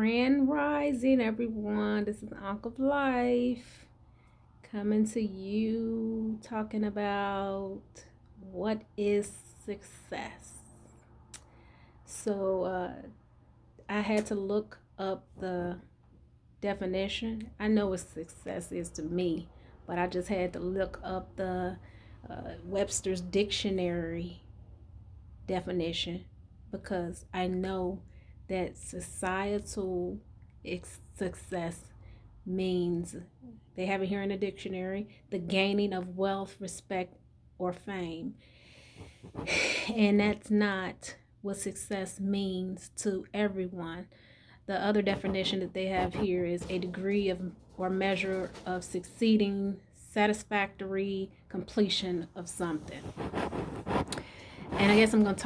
Grand Rising, everyone. This is Uncle of Life coming to you talking about what is success. So, I had to look up the definition. I know what success is to me, but I just had to look up the Webster's Dictionary definition because I know that societal success means, they have it here in the dictionary, the gaining of wealth, respect, or fame. And that's not what success means to everyone. The other definition that they have here is a degree of or measure of succeeding, satisfactory completion of something. And I guess I'm going to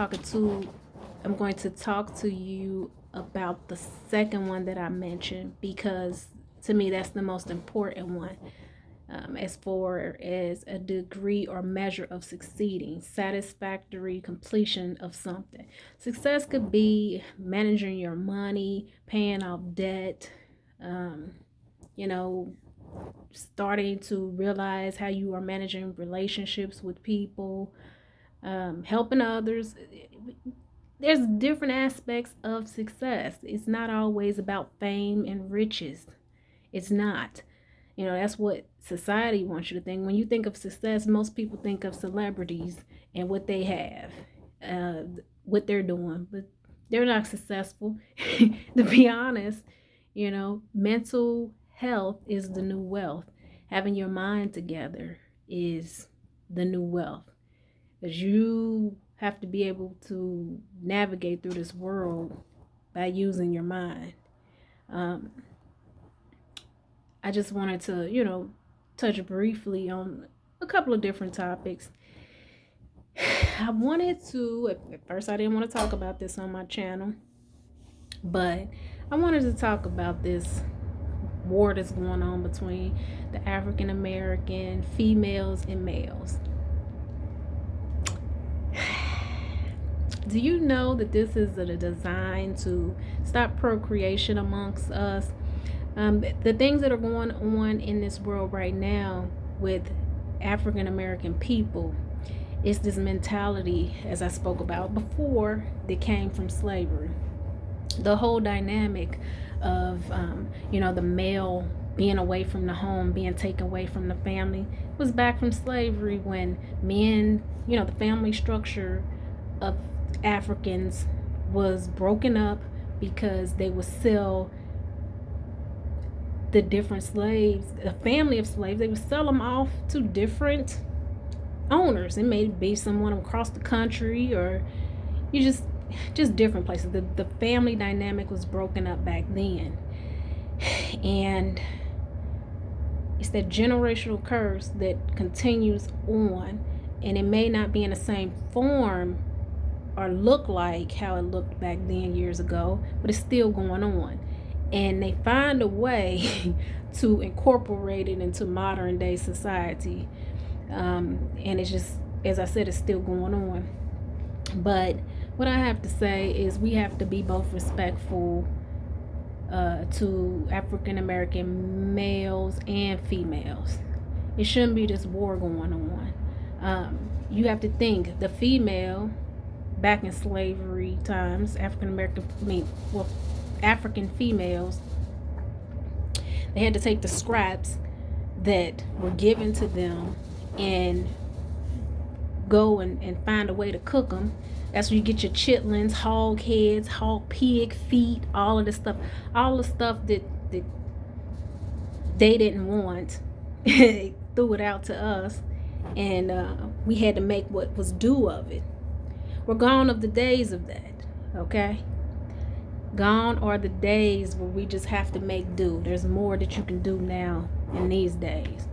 talk to you about the second one that I mentioned, because to me that's the most important one, as far as a degree or measure of succeeding, satisfactory completion of something. Success could be managing your money, paying off debt, you know, starting to realize how you are managing relationships with people, helping others. There's different aspects of success. It's not always about fame and riches. It's not. That's what society wants you to think. When you think of success, most people think of celebrities and what they have, what they're doing, but they're not successful. To be honest, mental health is the new wealth. Having your mind together is the new wealth, because you have to be able to navigate through this world by using your mind. I just wanted to, touch briefly on a couple of different topics. At first I didn't want to talk about this on my channel, but I wanted to talk about this war that's going on between the African American females and males. Do you know that this is a design to stop procreation amongst us? The things that are going on in this world right now with African American people is this mentality, as I spoke about before, that came from slavery. The whole dynamic of, the male being away from the home, being taken away from the family, was back from slavery, when men, the family structure of Africans was broken up because they would sell the different slaves, a family of slaves, they would sell them off to different owners. It may be someone across the country, or you just different places. The family dynamic was broken up back then. And it's that generational curse that continues on, and it may not be in the same form or look like how it looked back then years ago, but it's still going on. And they find a way to incorporate it into modern day society. And it's just, as I said, it's still going on. But what I have to say is we have to be both respectful to African American males and females. It shouldn't be this war going on. You have to think, the female back in slavery times, African females, they had to take the scraps that were given to them and go and find a way to cook them. That's where you get your chitlins, hog heads, pig feet, all of this stuff, all the stuff that they didn't want. They threw it out to us, and we had to make what was due of it. We're gone of the days of that, okay? Gone are the days where we just have to make do. There's more that you can do now in these days.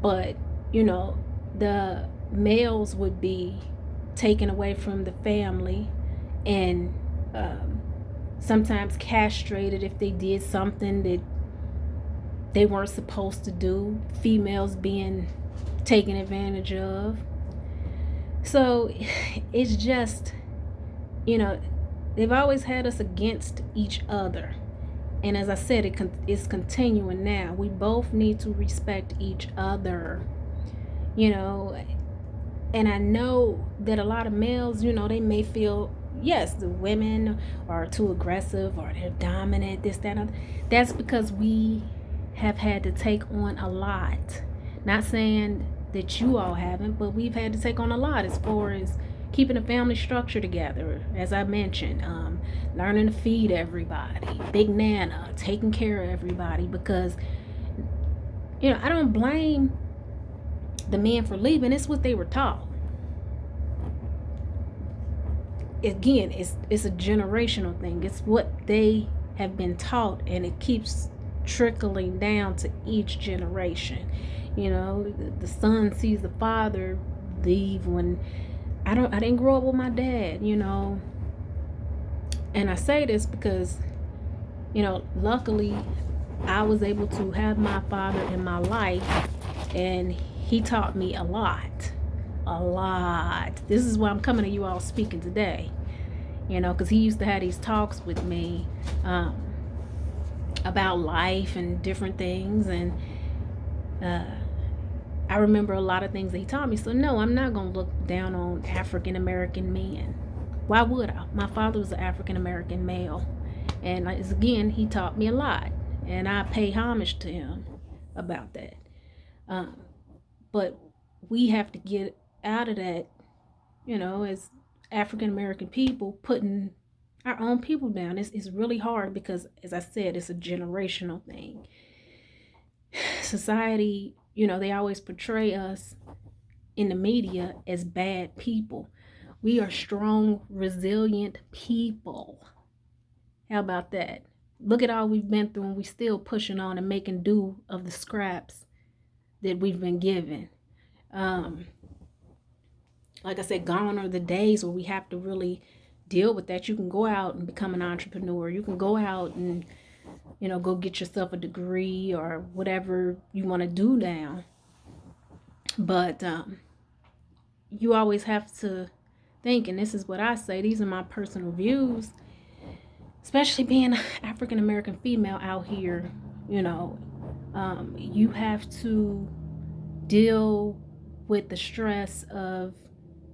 But, the males would be taken away from the family and sometimes castrated if they did something that they weren't supposed to do. Females being taken advantage of. So it's just, they've always had us against each other. And as I said, it's continuing now. We both need to respect each other, you know. And I know that a lot of males, they may feel, yes, the women are too aggressive or they're dominant, this, that, and other. That's because we have had to take on a lot. Not saying that you all haven't, but we've had to take on a lot as far as keeping a family structure together, as I mentioned, learning to feed everybody, big nana, taking care of everybody, because I don't blame the men for leaving. It's what they were taught. Again, it's a generational thing. It's what they have been taught, and it keeps trickling down to each generation. The son sees the father leave. When I didn't grow up with my dad, and I say this because luckily I was able to have my father in my life, and he taught me a lot. This is why I'm coming to you all speaking today, because he used to have these talks with me about life and different things, and I remember a lot of things that he taught me. So no, I'm not going to look down on African American men. Why would I? My father was an African American male, and again, he taught me a lot, and I pay homage to him about that. But we have to get out of that, as African American people, putting our own people down. It's really hard because, as I said, it's a generational thing. Society, they always portray us in the media as bad people. We are strong, resilient people. How about that? Look at all we've been through, and we still pushing on and making do of the scraps that we've been given. Like I said, gone are the days where we have to really deal with that. You can go out and become an entrepreneur. You can go out and, go get yourself a degree or whatever you want to do now. But you always have to think, and this is what I say, these are my personal views, especially being an African American female out here, you have to deal with the stress of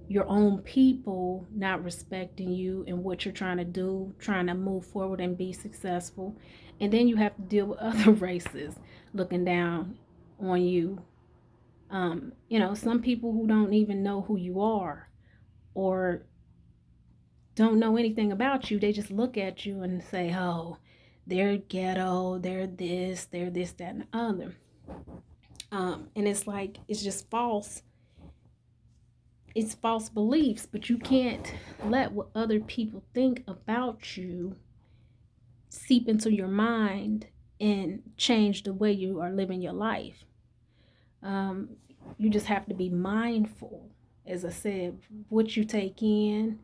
your own people not respecting you and what you're trying to do, trying to move forward and be successful. And then you have to deal with other races looking down on you. Some people who don't even know who you are or don't know anything about you, they just look at you and say, oh, they're ghetto, they're this, that, and the other. And it's like, it's just false. It's false beliefs, but you can't let what other people think about you seep into your mind and change the way you are living your life. You just have to be mindful, as I said, what you take in,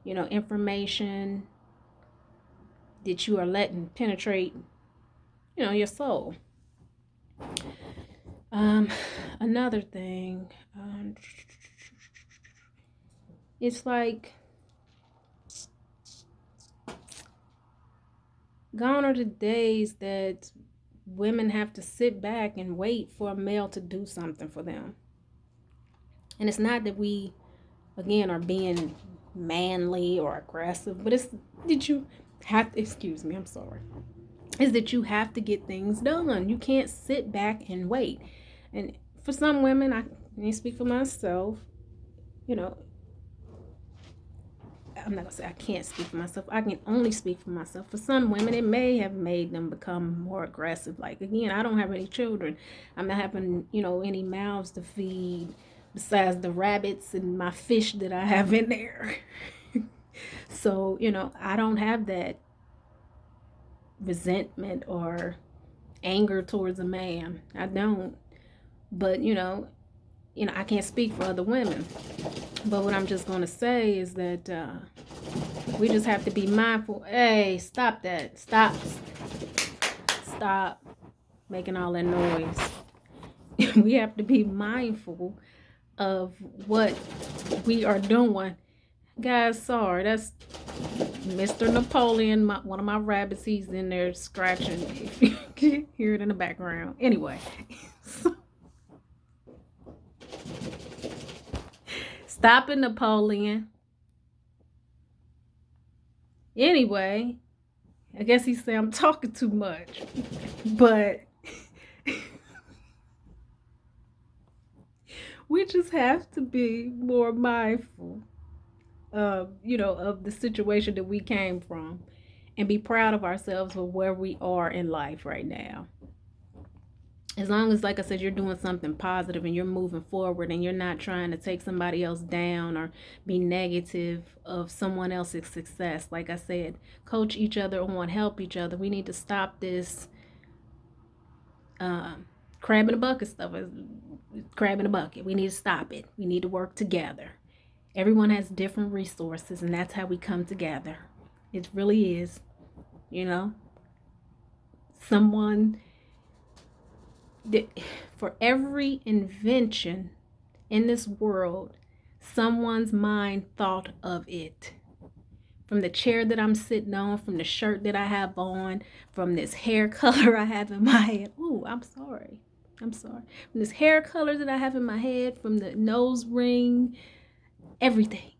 information that you are letting penetrate, your soul. Another thing, it's like, gone are the days that women have to sit back and wait for a male to do something for them. And it's not that we, again, are being manly or aggressive, but it's that you have to, excuse me, I'm sorry, is that you have to get things done. You can't sit back and wait. And for some women, I can speak for myself, I'm not gonna say I can't speak for myself. I can only speak for myself. For some women, it may have made them become more aggressive. Like, again, I don't have any children. I'm not having, any mouths to feed besides the rabbits and my fish that I have in there. So, I don't have that resentment or anger towards a man. I don't. But, I can't speak for other women. But what I'm just going to say is that we just have to be mindful. Hey, stop that. Stop making all that noise. We have to be mindful of what we are doing. Guys, sorry. That's Mr. Napoleon, one of my rabbits, he's in there scratching. If you can hear it in the background. Anyway, stop it, Napoleon. Anyway, I guess he said I'm talking too much, but we just have to be more mindful of the situation that we came from and be proud of ourselves for where we are in life right now. As long as, like I said, you're doing something positive and you're moving forward and you're not trying to take somebody else down or be negative of someone else's success. Like I said, coach each other on, help each other. We need to stop this crab in a bucket stuff. Crab in a bucket. We need to stop it. We need to work together. Everyone has different resources, and that's how we come together. It really is. Someone for every invention in this world, someone's mind thought of it. From the chair that I'm sitting on, from the shirt that I have on, from this hair color I have in my head. Ooh, I'm sorry. From this hair color that I have in my head, from the nose ring, everything.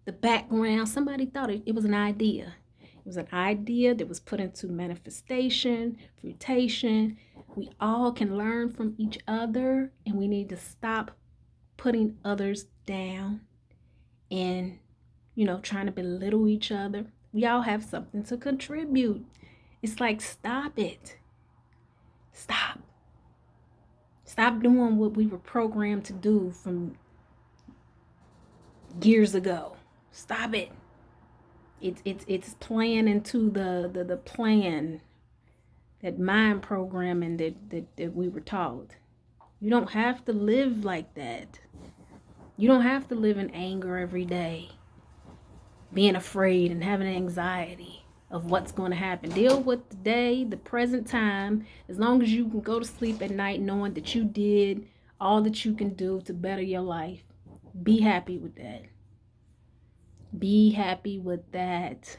The background, somebody thought it was an idea. It was an idea that was put into manifestation, fruition. We all can learn from each other, and we need to stop putting others down and, trying to belittle each other. We all have something to contribute. It's like, stop it. Stop doing what we were programmed to do from years ago. Stop it. It's playing into the plan, that mind programming that we were taught. You don't have to live like that. You don't have to live in anger every day, being afraid and having anxiety of what's going to happen. Deal with the day, the present time, as long as you can go to sleep at night knowing that you did all that you can do to better your life. Be happy with that. Be happy with that.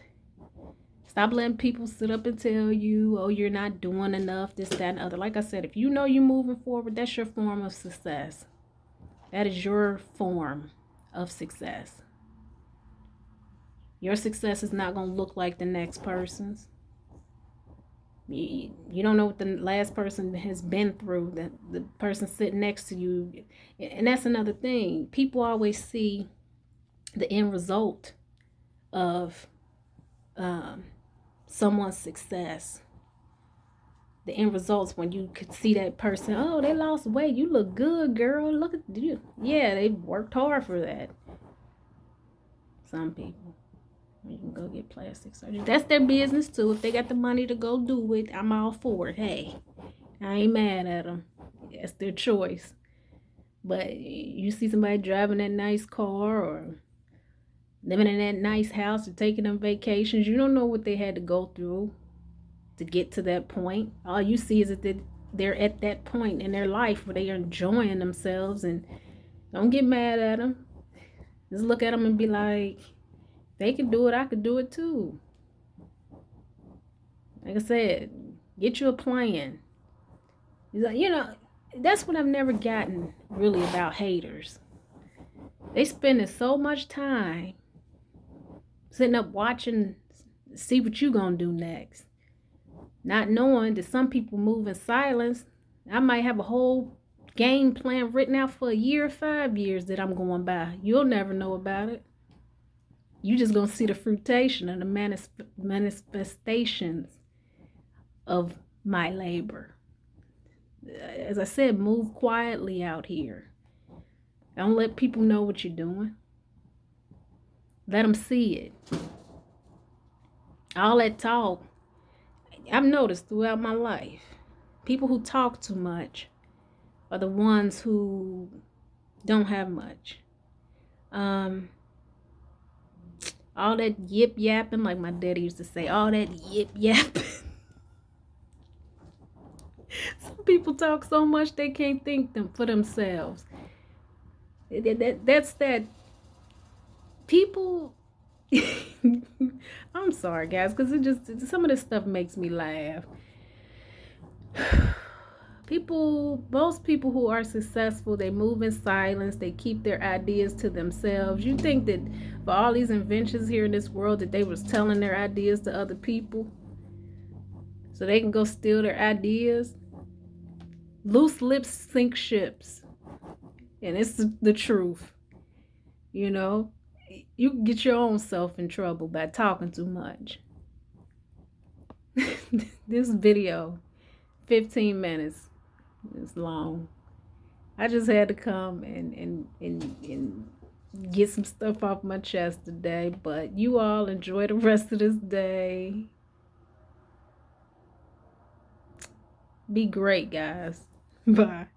Stop letting people sit up and tell you, oh, you're not doing enough, this, that, and other. Like I said, if you know you're moving forward, that's your form of success. That is your form of success. Your success is not going to look like the next person's. You don't know what the last person has been through, the person sitting next to you. And that's another thing. People always see the end result of someone's success. The end results when you could see that person, oh, they lost weight. You look good, girl. Look at you. Yeah, they worked hard for that. Some people, you can go get plastic surgery. That's their business too. If they got the money to go do it, I'm all for it. Hey, I ain't mad at them. That's their choice. But you see somebody driving that nice car or living in that nice house or taking them vacations, you don't know what they had to go through to get to that point. All you see is that they're at that point in their life where they are enjoying themselves, and don't get mad at them. Just look at them and be like, they can do it, I could do it too. Like I said, get you a plan. That's what I've never gotten really about haters. They spending so much time sitting up watching, see what you gonna do next. Not knowing that some people move in silence. I might have a whole game plan written out for a year or 5 years that I'm going by. You'll never know about it. You just gonna see the fruition and the manifestations of my labor. As I said, move quietly out here. Don't let people know what you're doing. Let them see it. All that talk, I've noticed throughout my life, people who talk too much are the ones who don't have much. All that yip yapping, like my daddy used to say, all that yip yapping. Some people talk so much they can't think them for themselves. That's that. People I'm sorry, guys, because some of this stuff makes me laugh. Most people who are successful, they move in silence, they keep their ideas to themselves. You think that for all these inventions here in this world that they was telling their ideas to other people so they can go steal their ideas? Loose lips sink ships, and it's the truth. You know, you can get your own self in trouble by talking too much. This video, 15 minutes, is long. I just had to come and get some stuff off my chest today. But you all enjoy the rest of this day. Be great, guys. Bye.